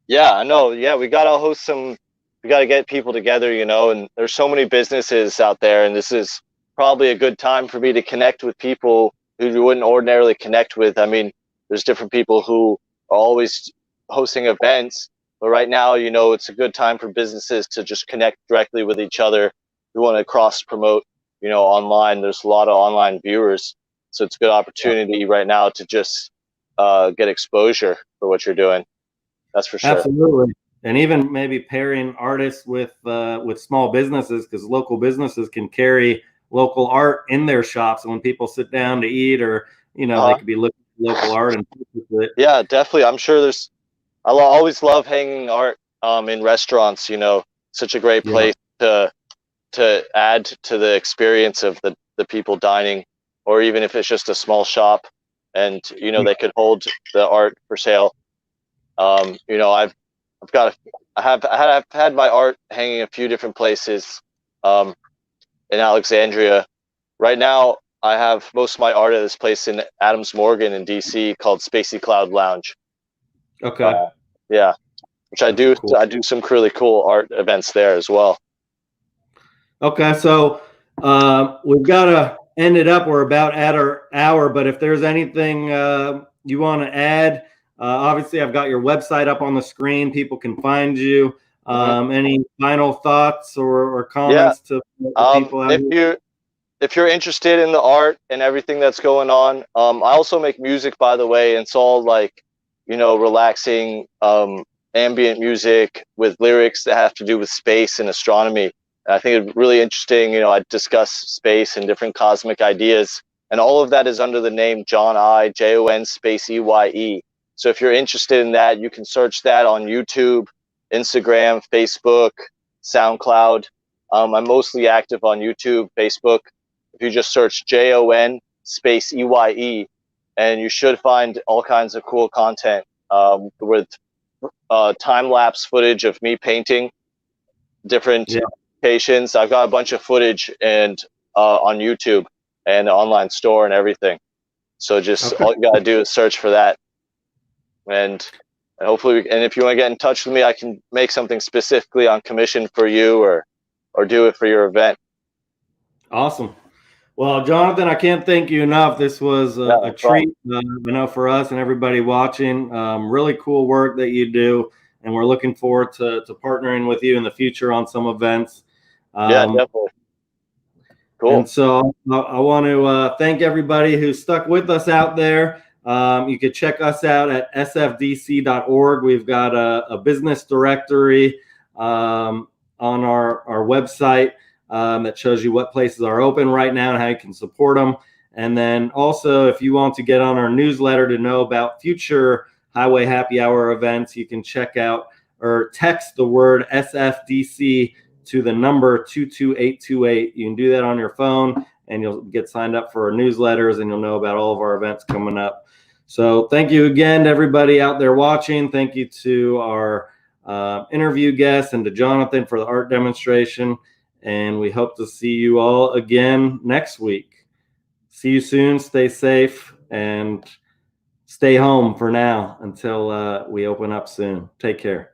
Yeah, I know. Yeah, we got to get people together, and there's so many businesses out there, and this is probably a good time for me to connect with people who you wouldn't ordinarily connect with. There's different people who are always hosting events, but right now, it's a good time for businesses to just connect directly with each other. We want to cross promote, online. There's a lot of online viewers, so it's a good opportunity right now to just get exposure for what you're doing. That's for sure. Absolutely. And even maybe pairing artists with small businesses, because local businesses can carry local art in their shops. And when people sit down to eat or, they could be looking at local art and purchase it. Yeah, definitely. I'm sure I always love hanging art in restaurants, such a great place to add to the experience of the people dining, or even if it's just a small shop and, they could hold the art for sale. I've had my art hanging a few different places in Alexandria. Right now, I have most of my art at this place in Adams Morgan in DC called Spacey Cloud Lounge. Okay. Which I do. Cool. I do some really cool art events there as well. Okay, so we've got to end it up. We're about at our hour, but if there's anything you want to add. Obviously, I've got your website up on the screen. People can find you. Any final thoughts or comments to people out here? If you're interested in the art and everything that's going on, I also make music, by the way. And it's all like, relaxing ambient music with lyrics that have to do with space and astronomy. I think it's really interesting. I discuss space and different cosmic ideas, and all of that is under the name Jon space EYE. So if you're interested in that, you can search that on YouTube, Instagram, Facebook, SoundCloud. I'm mostly active on YouTube, Facebook. If you just search JON space EYE, and you should find all kinds of cool content with time-lapse footage of me painting different locations. I've got a bunch of footage and on YouTube and the online store and everything. So just all you gotta do is search for that, and hopefully, and if you want to get in touch with me, I can make something specifically on commission for you, or do it for your event. Awesome. Well, Jonathan, I can't thank you enough. This was a treat, for us and everybody watching. Really cool work that you do, and we're looking forward to partnering with you in the future on some events. Yeah, definitely. Cool. And so I want to thank everybody who stuck with us out there. You could check us out at sfdc.org. We've got a business directory on our website that shows you what places are open right now and how you can support them. And then also, if you want to get on our newsletter to know about future Highway Happy Hour events, you can check out or text the word SFDC to the number 22828. You can do that on your phone, and you'll get signed up for our newsletters, and you'll know about all of our events coming up. So thank you again to everybody out there watching. Thank you to our interview guests and to Jonathan for the art demonstration. And we hope to see you all again next week. See you soon. Stay safe and stay home for now until we open up soon. Take care.